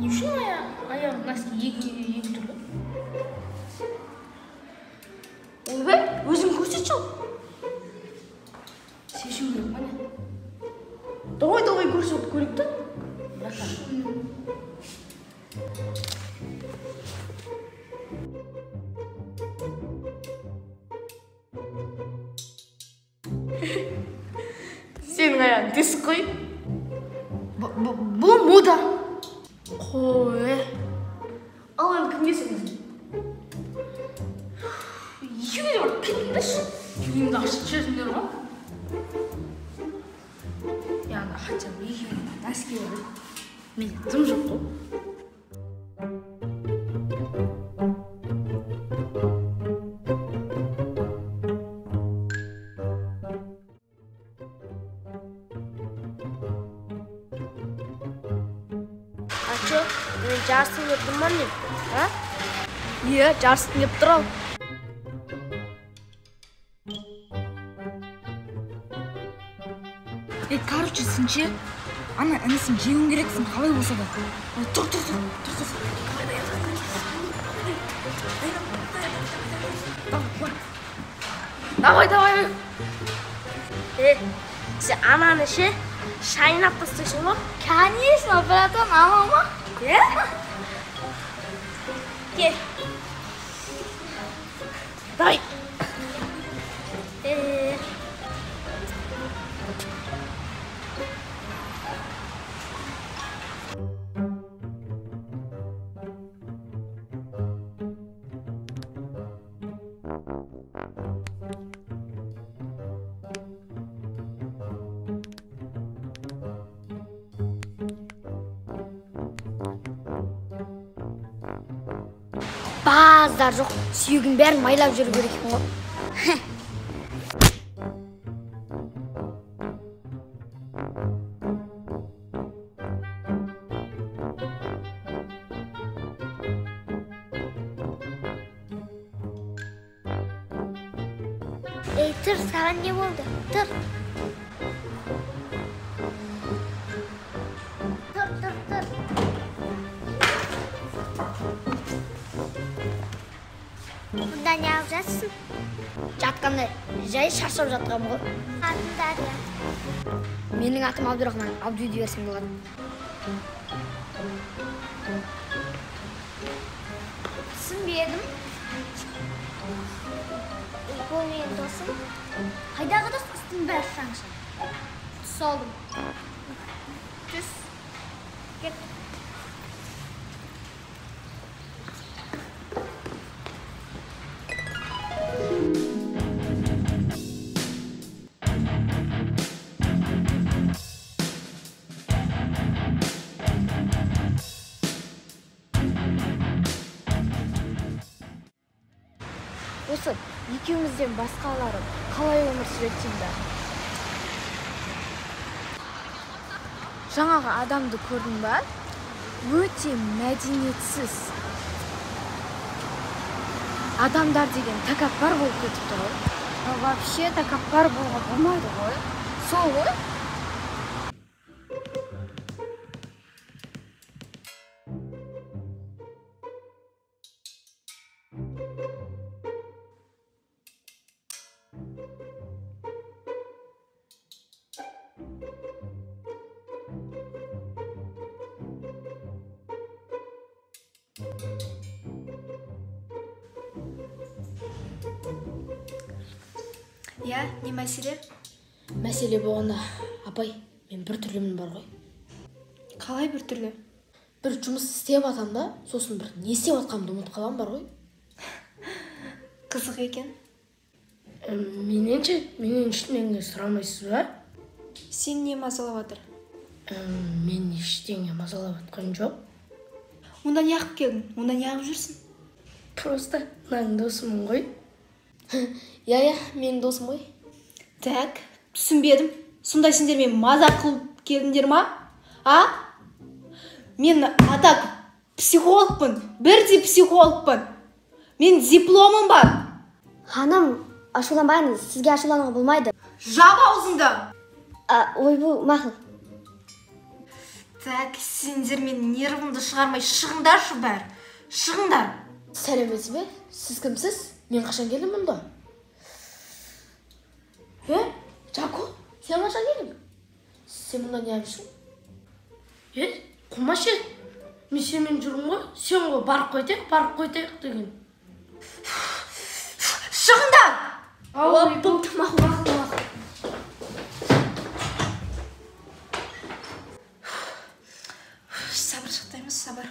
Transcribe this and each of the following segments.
Не үшін аяғым носки екі түрлі? Ойбай, өзің көрсетші ал. Шешу керек ма не? Давай көрсет көрейік та. Сенің аяғың тесік қой. Бұл мода. Қой. Ал енді кімге сенесің? Екеуіне бар кетіңдерші. Үйімді ашып жіберіңдер ма? Яғни хотя бы екеуіне носки бар. Менде тым жоқ қой. Ачо, мен жарыстың деп тұрман не? Иә, жарыстың деп тұр ал. Короче, сен ана інісін жеуің керексің, қалай болса да. Тұр. Давай. Сен ананы ше, шайнап тастайсың ба? Конечно, братан, анама. Кел. Давай. Bazılar жоқ, сүйегін бәрін майлап жүру керек екен ғой. Тұр, саған не болды? Тұр. Бұнда не алып жатсың? Жатқанда жай шаршап жатқам ғой. Атың Дария. Менің атым Абдурахман. Абду дей болады. Түсінбедім. Бұл менің досым. Қайдағы дос үстің бәрі шаңшы. Түс алдым. Түс. Кет. Осы екеумізден басқалары қалай өмір сүретін бе? Жаңағы адамды көрдің ба? Өте мәдениетсіз. Адамдар деген тәкаппар болып кетіпті ғой. Вообще тәкаппар болуға болмайды ғой. Сол ғой? Я, не мәселе? Мәселе болғанда, апай, мен бір түрлімін бар ғой. Қалай бір түрлі? Бір жұмыс істеп атам да, сосын бір не істеп атқанымды ұмытып қалам бар ғой. Қызық екен. Менен ештеңе сұрамайсыз ба? Сен не мазалап жатыр? Мен ештеңе мазалап атқан жоқ. Онда не ағып келдің? Онда не ағып жүрсің? Просто мынаның досымын ғой. Я, менің досым ғой. Так, түсінбедім. Сонда сендер мен мазақ қылып келдіңдер ма? Мен атак психологпын, бірдей психологпын. Мен дипломым бар. Ханым, ашуланбаңыз, сізге ашулануға болмайды. Жап аузыңды. Ой, бұл мақұл. Так, сендер мен нервымды шығармай шығыңдаршы бәрі. Шығыңдар. Сәлеметсіз бе? Сіз кімсіз? Мен қашан келдім мұнда? Жако, сен қашан келдің? Сен мұнда не yapıyorsun? Құмаш ет. Мен сенімен жүрмін ғой. Сен ғой барып қойтайық деген. Шығыңдар! Боптым, мақұл. Сабыр шықтаймыз, сабыр.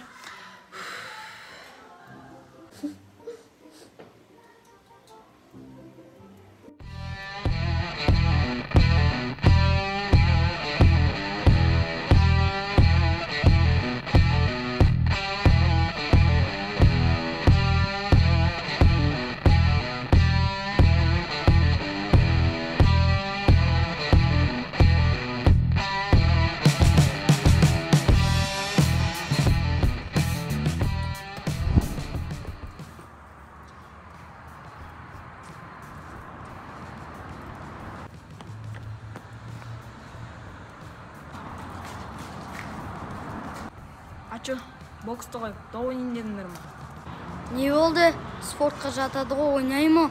Ачу, боксты қойып, доп ойнайын дедіңдер ме? Не болды? Спортқа жатады ғой, ойнай ма?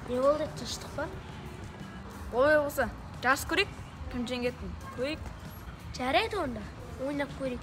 Не болды? Тыныштық па? Олай болса, жарыс көрейік, кім жеңетін көрейік. Жарайды онда. Ойнап көрейік.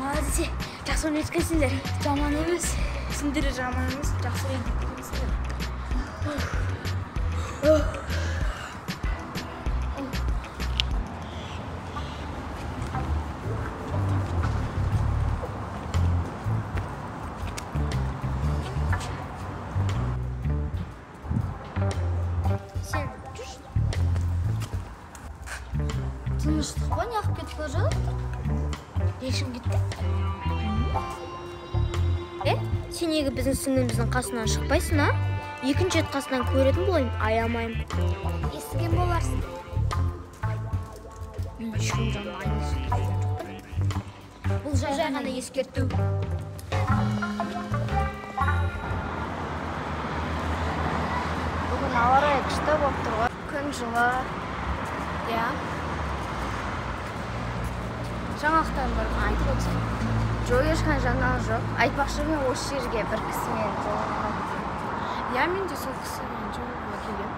Молодец. Жақсы ойнайсыңдар. Жаман емес. Сендер жаман емес, жақсы ойнайды екенсіңдер. Сен жүрші. Тыныштық па, не ақ кетіп бара жатыр? Ешім кетті? Сен неге біздің сіңліміздің қасынан шықпайсың, а? Екінші рет қасынан көретін болайын, аямайым. Естіген боларсың. Мен ешкім жанына айнысы. Бұл жай ғана ескерту. Бүгін ауа райы күшті болып тұр ғой. Күн жылы. Иә. Жаңалықтан бір айтып отырсың. Жоқ, ешқандай жаңалық жоқ. Айтпақшы мен осы жерге бір кісімен жолығуға келдім. Иә, мен де сол кісімен жолығуға келгем.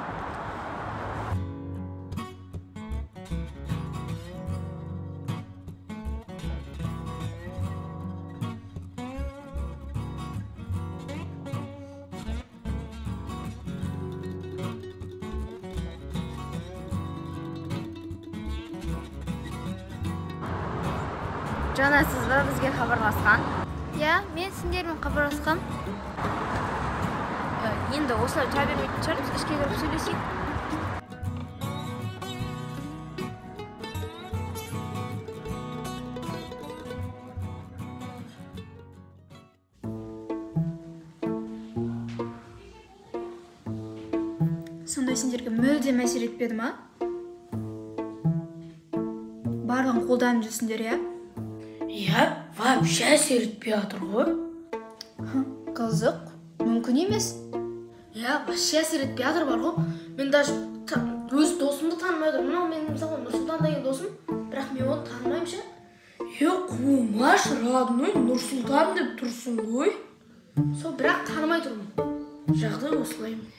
Жаңасыз ба бізге хабарласқан? Иә, мен сендермен хабарласқам. Енді осылай тұра бермейтін шығармыз, ішке кіріп сөйлесейік. Сондай сендерге мүлдем әсер етпеді ма? Барлығын қолданып жүрсіңдер, иә? Иә, вообще әсер етпей жатыр ғой. Қызық, мүмкін емес. Иә, вообще әсер етпей жатыр бар ғой. Мен даже өз досымды танымай отырмын. Мынау менің мысалы Нұрсұлтан деген досым, бірақ мен оны танымаймын ше. Қумаш, родной Нұрсұлтан деп тұрсың ғой. Сол бірақ танымай тұрмын. Жағдай осылай міне.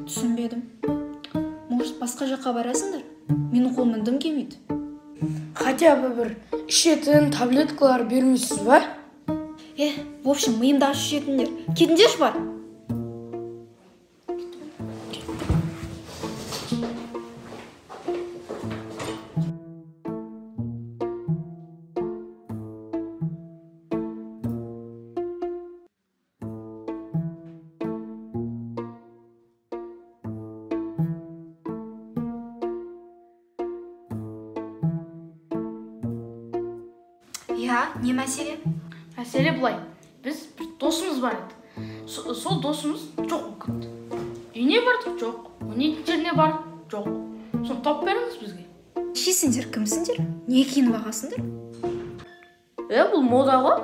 Түсінбедім. Может, басқа жаққа барасыңдар? Менің қолымнан дым келмейді. Хотя бы бір ішетін таблеткалар бермейсіз ба? В общем, миымды ашып ішетіндер. Кетіңдерші бар. не мәселе? Мәселе былай. Біз бір досымыз бар еді. Сол досымыз жоқ болып кетті. Үйіне бардық, жоқ. Өнетін жеріне бардық, жоқ. Соны тауып беріңіз бізге. Нешесіңдер, кімсіңдер? Не екенін бағасыңдар? Бұл мода ғой.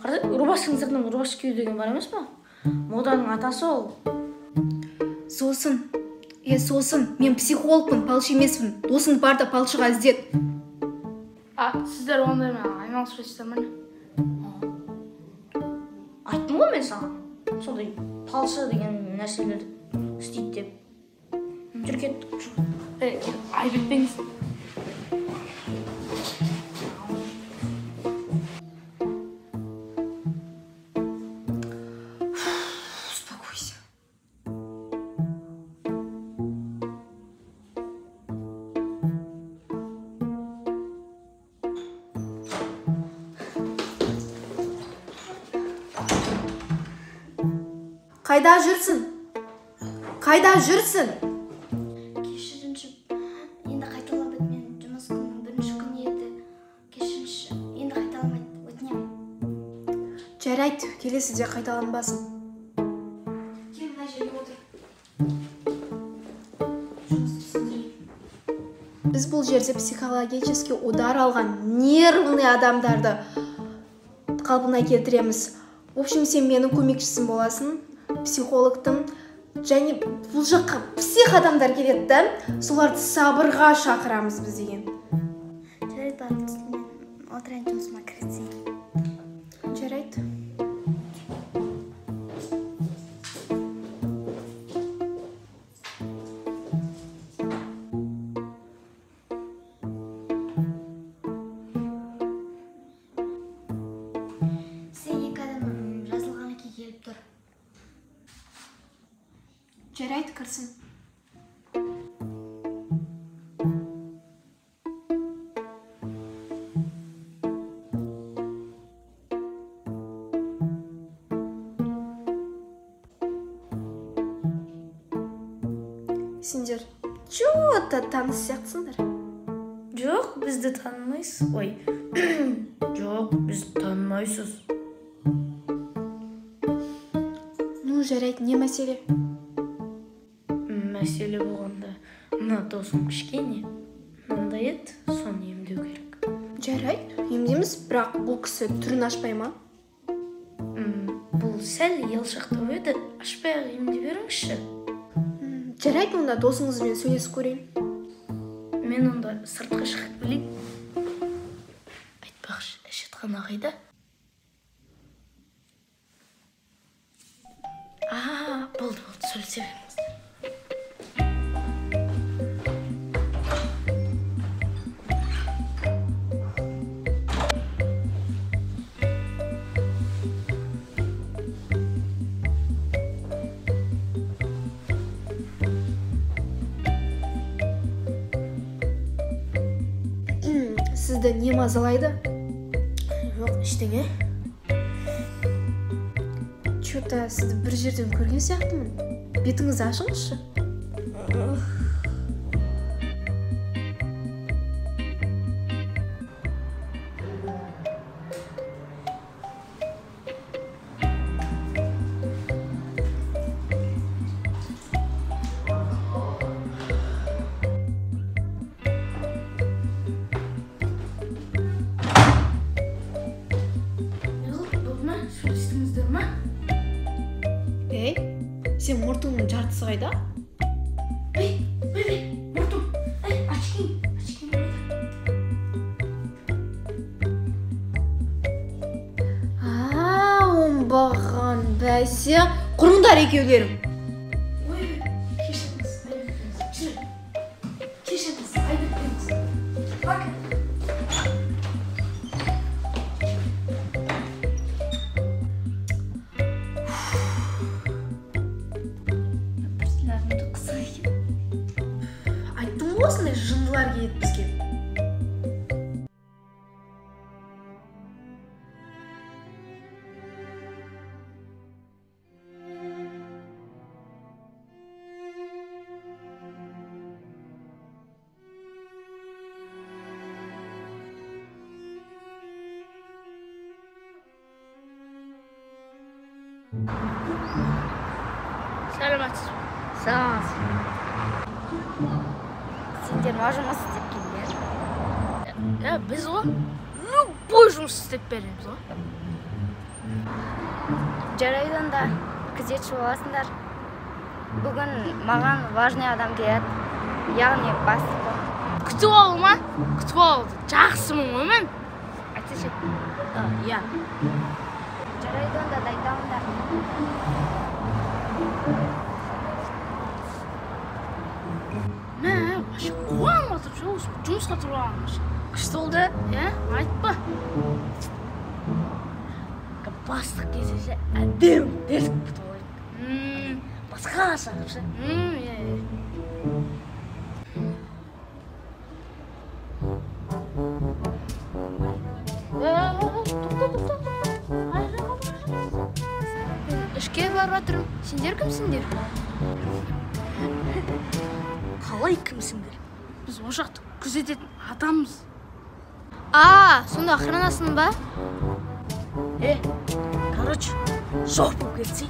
Қарасай, рубашканың сыртынан рубашка кию деген бар емес па? Моданың атасы ол. Сосын, мен психологпын, палшы емеспін. Досың бар да палшыға іздет. Сіздер онымен айналыспайсыздар ма? Айттым ғой мен саған. Сондай палшы деген нәрселер істейді деп. Жүр кеттік. Айып етпеңіз. Успокойся. Қайда жүрсің? Кешіріңізші, енді қайталамайды. Мен жұмыс күнінің бірінші күні еді. Кешіріңізші, енді қайталамайды. Өтінемін. Жарайды, келесіде қайталанбасын. Кел, мына жерге отыр. Жұмысты түсіндірейін. Біз бұл жерде психологически удар алған нервный адамдарды қалпына келтіреміз. В общем, сен менің көмекшісім боласың, психологтың. Және бұл жаққа псих адамдар келеді да, соларды сабырға шақырамыз біз деген. Жарайды, барып мен отырайын, жұмысыма кірісейін. Жарайды. Сен екі адам жазылған әке келіп тұр. Жарайды, кірсін. Сендер чё-то таныс сияқтысыңдар. Жоқ, бізді танымайсыз. Ой, жоқ, біз танымайсыз. Ну, жарайды, не мәселе? Мәселе болғанда, мына досым кішкене, мынандай еді, соны емдеу керек. Жарайды, емдейміз, бірақ бұл кісі түрін ашпай ма? Бұл сәл елшақтау еді, ашпай емдей беріңізші. Жарайды, онда досыңызбен сөйлесіп көрейін. Мен онда сыртқа шығып келейін. Айтпақшы, әжетхана қайда? Болды, сөйлесе беріңіз. Сізді не мазалайды? Жоқ, ештеңе. Чё-то сізді бір жерден көрген сияқтымын. Бетіңізді ашыңызшы. Сөйлестіңіздер ма? Сен мұртыңның жартысы қайда? Мұртым. Очкин қайда? Оңбаған бәсе. Құрыңдар екеулерің. Кешіріңіз, айып етпеңіз. Айттым ғой, осындай жындылар келеді бізге. Саламатсыз. Саламатсыз. Сендер мажымас істеп келдіңдер. Біз ғой любой жұмыс істеп береміз ғой. Жарайды онда күзетші боласыңдар. Бүгін маған важный адам келеді. Яғни бастық бол. Күтіп алу ма? Күтіп алуды жақсымын ғой мен. Айтсайшы. Иә. Жарайды онда дайындалыңдар. Мен вообще қуанматып жұмысқа тұрғанмын. Күшті болды, айтпа. Бастық келсе әдем дерсіп күтіп алайық. Басқа шақыршы. Ішке барып жатырмын. Сендер кімсіңдер? Қалай кімсіңдер? Біз о жақты күзететін адамбыз. Сонда охранасың ба? Короче, жоқ болып кетсей.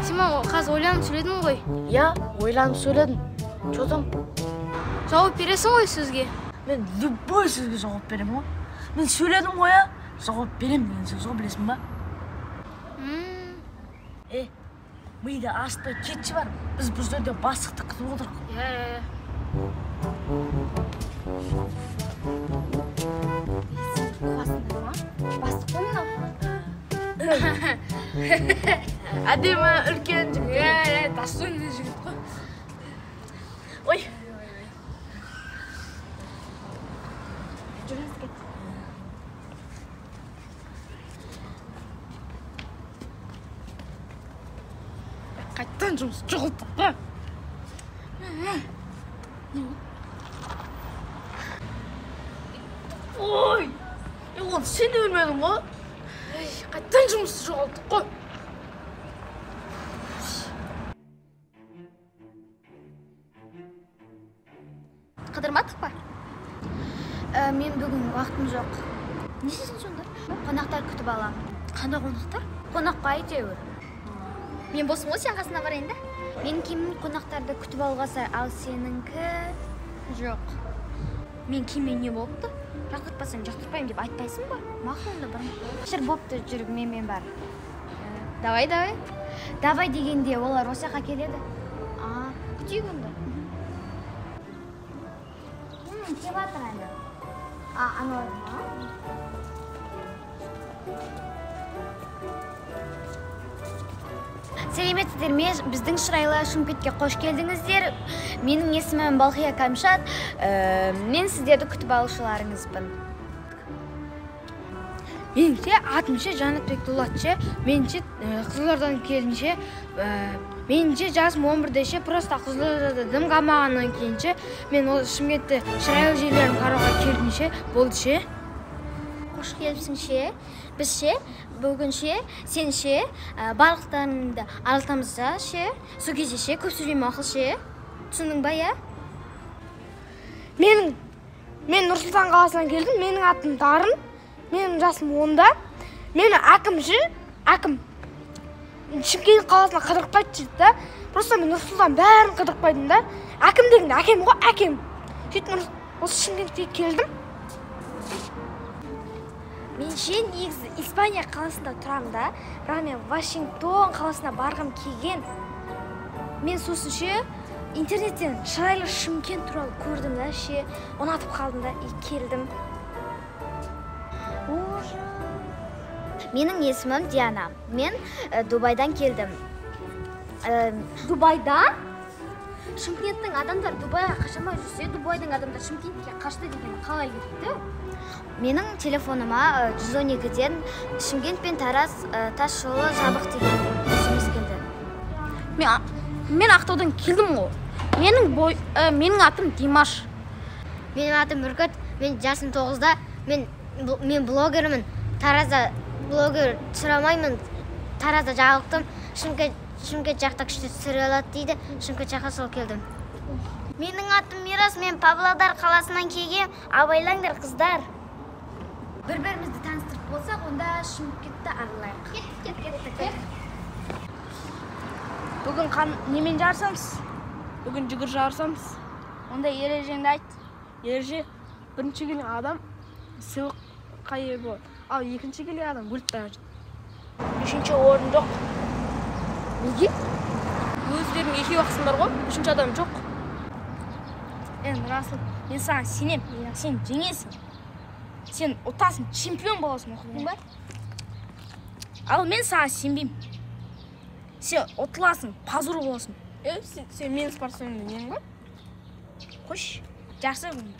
Сен қазір ойланып сөйледің ғой. Иә, ойланып сөйледім. Чотам? Жауап бересің ғой сөзге. Мен любой сөзге жауап беремін ғой. Мен сөйледім ғой, жауап беремін деген сөз ғой, білесің ба? Миды ашытпай кетші бар. Біз бұл жерде бастықты күтіп отырық. Бастық қой мынау. Әдемі үлкен жігіт. Достойный жігіт қой. Ой. Жүріңіз кет. Қайттан жұмыс жоғылттық па? Ой, оны сен де өлмедің ғой? Қайттан жұмысты жоғалттық қой? Қыдырмадық па? Мен бүгін уақытым жоқ. Не істейсің сонда? Қонақтар күтіп алам. Қандай қонақтар? Қонаққа әйтеуір. Мен босым ғой, сен қасына барайын да. Мен киімім қонақтарды күтіп алуға сай, ал сеніңкі жоқ. Мен киіммен не болыпты? Жақтыртпасаң жақтыртпаймын деп айтпайсың ба? Мақұл онда барма. Шыр бопты, жүріп менімен бар. Давай. Давай дегенде олар осы жаққа келеді. Күтейік онда. Кеп жатыр әлі. Анау ма? Сәлеметсіздер ме? Біздің Шырайлы Шымкентке қош келдіңіздер. Менің есімім Балқия Камшат. Мен сіздерді күтіп алушыларыңызбын. Меніңше атымше Жанатбек Дулатшы, меніңше Қызылордадан келінше, меніңше жасым 11-деше, просто Қызылордада дым қалмағаннан кейінше, мен ол Шымкентті шырайлы жерлерін қарауға келдімше, болды ше. Қош келіпсің ше, біз ше, бүгін ше, сен ше, барлықтарыңды арылтамызда ше, сол кезде ше, көп сөйлеме ақыл ше, түсіндің ба, я? Мен Нұрсұлтан қаласынан келдім, менің атым Дарын, менің жасым 10-да, мені әкім ше, әкім Шымкент қаласына қыдыртпайды дейді да, просто мен Нұрсұлтан бәрін қыдыртпайдым да, әкім дегенде әкем ғой, әкем. Сөйтіп осы Шымкентке келдім. Мен ше негізі Испания қаласында тұрамын да, бірақ мен Вашингтон қаласына барғым келген. Мен сосын ше интернеттен Шырайлы Шымкент туралы көрдім да, ше ұнатып қалдым да, келдім. Менің есімім Диана. Мен Дубайдан келдім. Дубайдан? Шымкенттің адамдар Дубайға қашамай жүрсе, Дубайдың адамдар Шымкентке қашты деген қалай кетті? Менің телефоныма 112-ден Шымкент пен Тараз тас жолы жабық деген SMS келді. Мен Ақтаудан келдім ғой. Менің атым Димаш. Менің атым Бүркіт. Мен жасым 9-да. Мен блогермін. Таразда блогер сұрамаймын. Таразда жағылықтым. Шымкент жақта күшті түсіріледі дейді. Шымкент жаққа сол келдім. Менің атым Мирас. Мен Павлодар қаласынан келгем. Абайлаңдар қыздар. Bir-birimizni tanıştırıp болсақ, онда Шымкентті аралайық. Кеттік. Бүгін немен жарысамыз? Бүгін жүгір жарысамыз. Онда ережеңді айт. Ереже бірінші келген адам сыйлыққа ие болады. Ал екінші келген адам өліп бара жатады. Үшінші орын жоқ. Неге? Өздерінің екі бақсын бар ғой, үшінші адам жоқ. Расыл, мен саған сенем. Сен жеңесің. Сен ұтасың, чемпион боласың, оқыдың ба? Ал мен саған сенбеймін. Сен ұтыласың, пазур боласың. Сен мен спортсменмін нең ба? Қош, жақсы бүгін.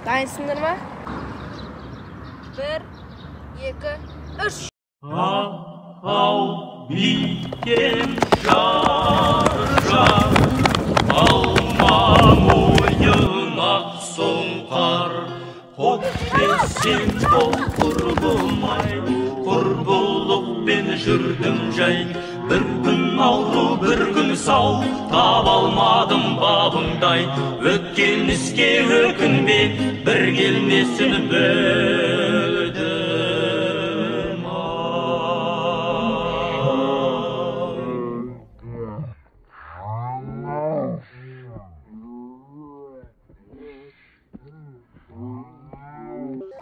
Дайынсыңдар ма? 1, 2, 3. Al biyen şarjar, almam oyuna soğukar. Hop desin bol kurgulmay, kurguluk ben jürdüm jay. Bir gün ağrı, bir gün sağ, tab almadım babımday. Ötken iske ökünbe, bir gelmesin bödüm.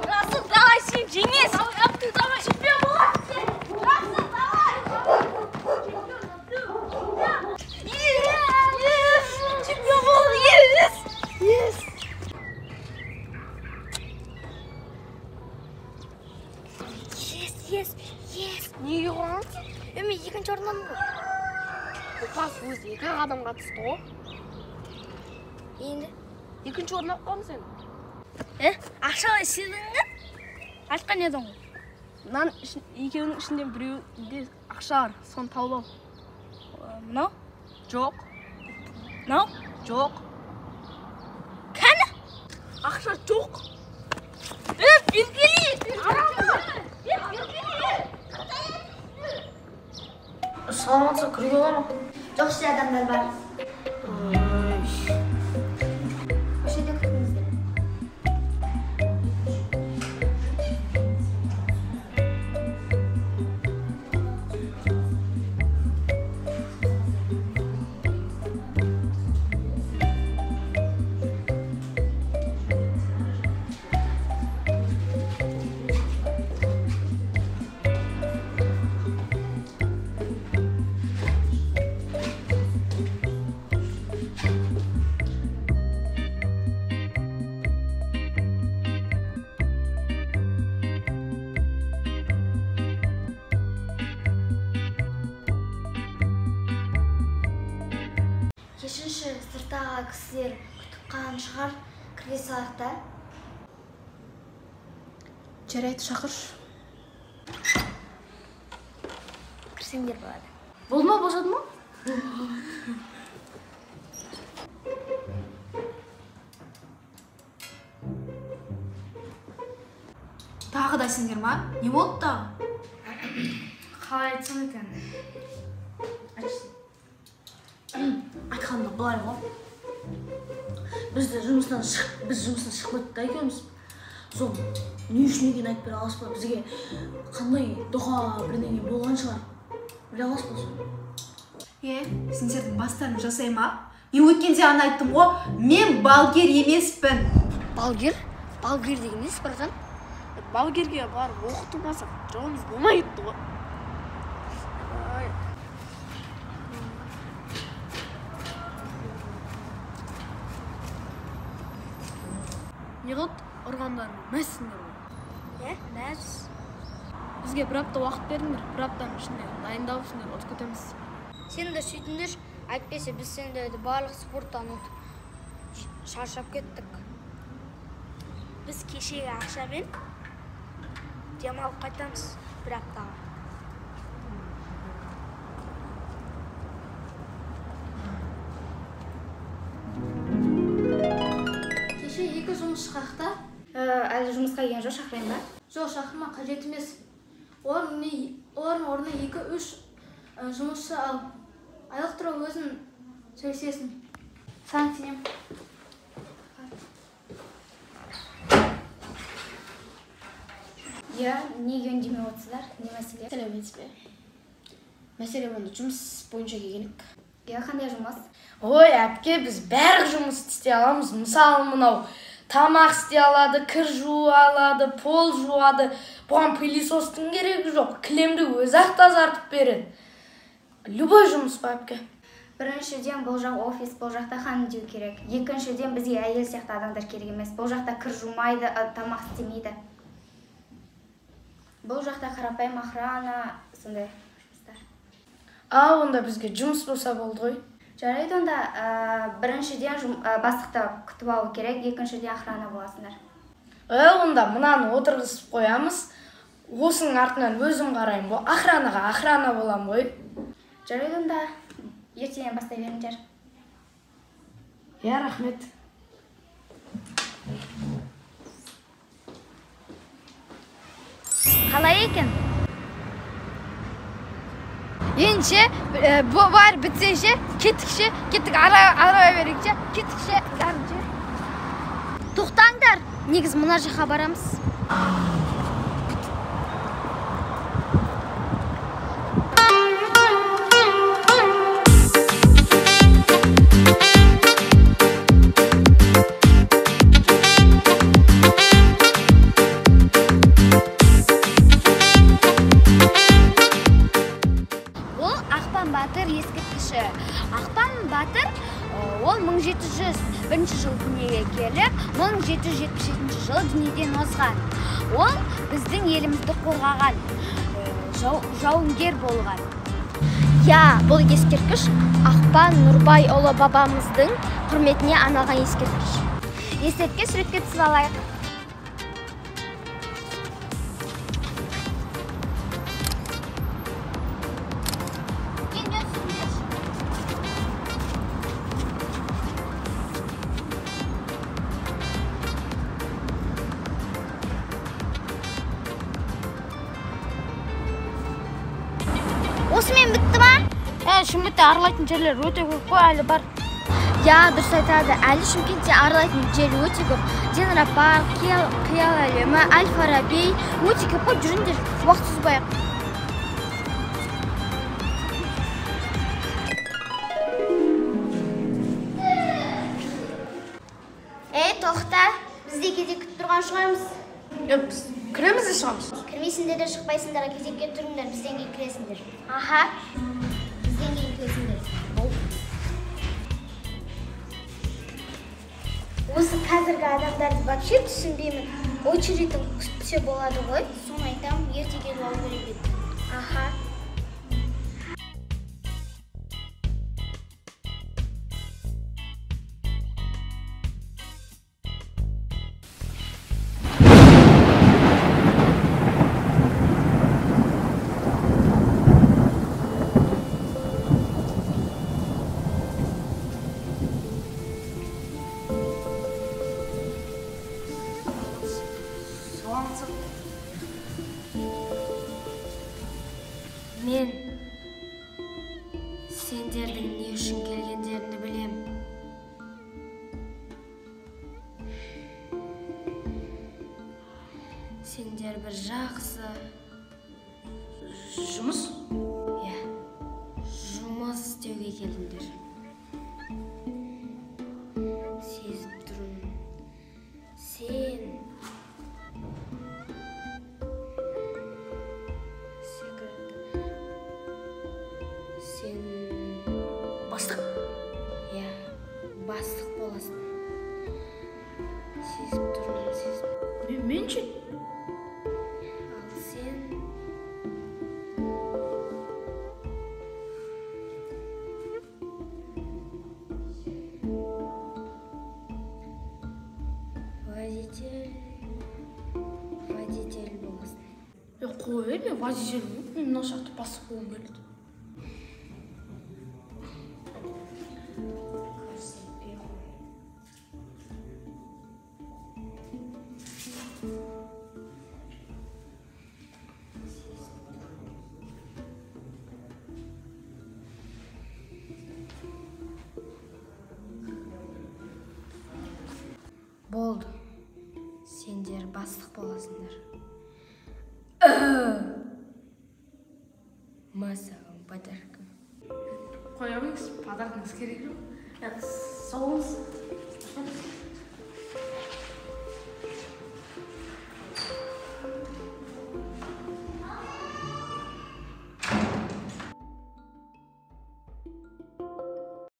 Расыл, давай, сен жеңесің. Давай, чемпион боласың сен. Расыл, давай. Чемпион болды, yes. Неге қойғансың? Мен екінші орындамын ғой. Пас өзі екі адамға түсті ғой. Енді? Екінші орын алып қалдың сен. Ақшалай сыйлығыңды айтқан едің ғой. Екеуінің ішінде біреуінде ақша бар, соны тауып ал. Мынау? Жоқ. Мынау? Жоқ. Кәні? Ақша жоқ. Белгілі! Саламатсыз, кіруге бола ма? Жоқ, іште адамдар бар. Көшеде күтіңіздер. Кешірші, сырттағы кісілер күтіп қалған шығар, кіре салайық та. Жарайды, шақыршы. Кірсеңдер болады. Болды ма, босады ма? Тағы да сендер ма? Не болды тағы? Қалай айтсам екен? Айтқанда былай ғой. Біз жұмыстан шығып кетті екеуміз. Сол не үшін екенін айтып бере аласыз ба? Бізге қандай дұға бірдеңе болған шығар. Біле аласыз ба сол? Сендердің бастарын жасай ма? Мен өткенде ана айттым ғой, мен балгер емеспін. Балгер? Балгер деген несі барған? Балгерге барып оқытылмасақ, жауымыз болмай кетті ғой. Не қылды? Ұрғандарын мәзсіңдер ғой. Мәз. Бізге бір апта уақыт беріңдер, бір аптаның ішінде дайындалып ішінде ұтып кетеміз. Сен де сөйтіңдер, әйтпесе біз сендерді барлық спорттан ұтып шаршап кеттік. Біз кешегі ақшамен демалып қайтамыз бір аптаға. Кеше екі жұмыс шықақта. Әлі жұмысқа келген жоқ, шақырайын ба? Жоқ, шақырма, қажет емес. Олардың орнына 2-3 жұмысшы ал. Айлық тұра өзін сөйлесесің. Саған сенем. Я неге үндемей отырсыздар? Не мәселе? Сәлеметсіз бе? Мәселе онда жұмыс бойынша келгенік. Қандай жұмыс? Ой, әпке, біз бәрі жұмыс істей аламыз. Мысалы, мынау тамақ істей алады, кір жуа алады, пол жуады. Бұған пылесостың керегі жоқ. Кілемді өзі-ақ тазартып береді. Любой жұмыс па, әпке? Біріншіден бұл жақ офис, бұл жақта ханым деу керек. Екіншіден бізге әйел сияқты адамдар керек емес. Бұл жақта кір жумайды, тамақ істемейді. Бұл жақта қарапайым охрана, сондай жұмыстар. Онда бізге жұмыс болса болды ғой. Жарайды, онда біріншіден бастықты күтіп алу керек, екіншіден охрана боласыңдар. Онда мынаны отырғызып қоямыз. Осының артынан өзім қараймын ғой. Охранаға охрана болам ғой. Жарайды, онда ертеңнен бастай беріңдер. Рахмет. Қалай екен? Ендеше бар бітсеше, кеттік арaba берейікше, кеттікше, бәрінше. Тоқтаңдар, негіз мына жаққа барамыз. Ақпан Батыр ол 1701 жыл дүниеге келіп, 1777 жылы дүниеден озған. Ол біздің елімізді қорғаған, жауынгер болған. Бұл ескерткіш Ақпан Нұрбайұлы бабамыздың құрметіне арналған ескерткіш. Ескерткіш суретке түсіп алайық. Осымен бітті ма? Шымкентте аралайтын жерлер өте көп қой, әлі бар. Дұрыс айтады. Әлі Шымкентте аралайтын жер өте көп. Денрапарк, Қиял әлемі, Әл-Фараби өте көп қой, жүріңдер, уақыт созбайық. Тоқта, біз де кезек күтіп тұрған шығармыз. Біз кіреміз де шығамыз. Кірмейсіңдер, шықпайсыңдар, кезекке тұрыңдар, бізден кейін кіресіңдер. Бізден кейін кіресіңдер. Осы қазіргі адамдарды вообще түсінбеймін. Очередін күтсе болады ғой. Соны айтам, ерте келіп алу керек еді. Мен сендердің не үшін келгендеріңді білем. Сендер бір жақсы жұмыс? Жұмыс істеуге келдіңдер. Сезіп тұрмын. Сен Бастық? Бастық боласың. Сезіп тұрмын, Мен ше? Ал сен водитель боласың. Қой, мен водитель болып, мен мына жақты бастық болғым келді. Болды. Сендер бастық боласыңдар. саған подаркам. Қоя беріңіз, подаркаңыз керек жоқ. Сау болыңыз.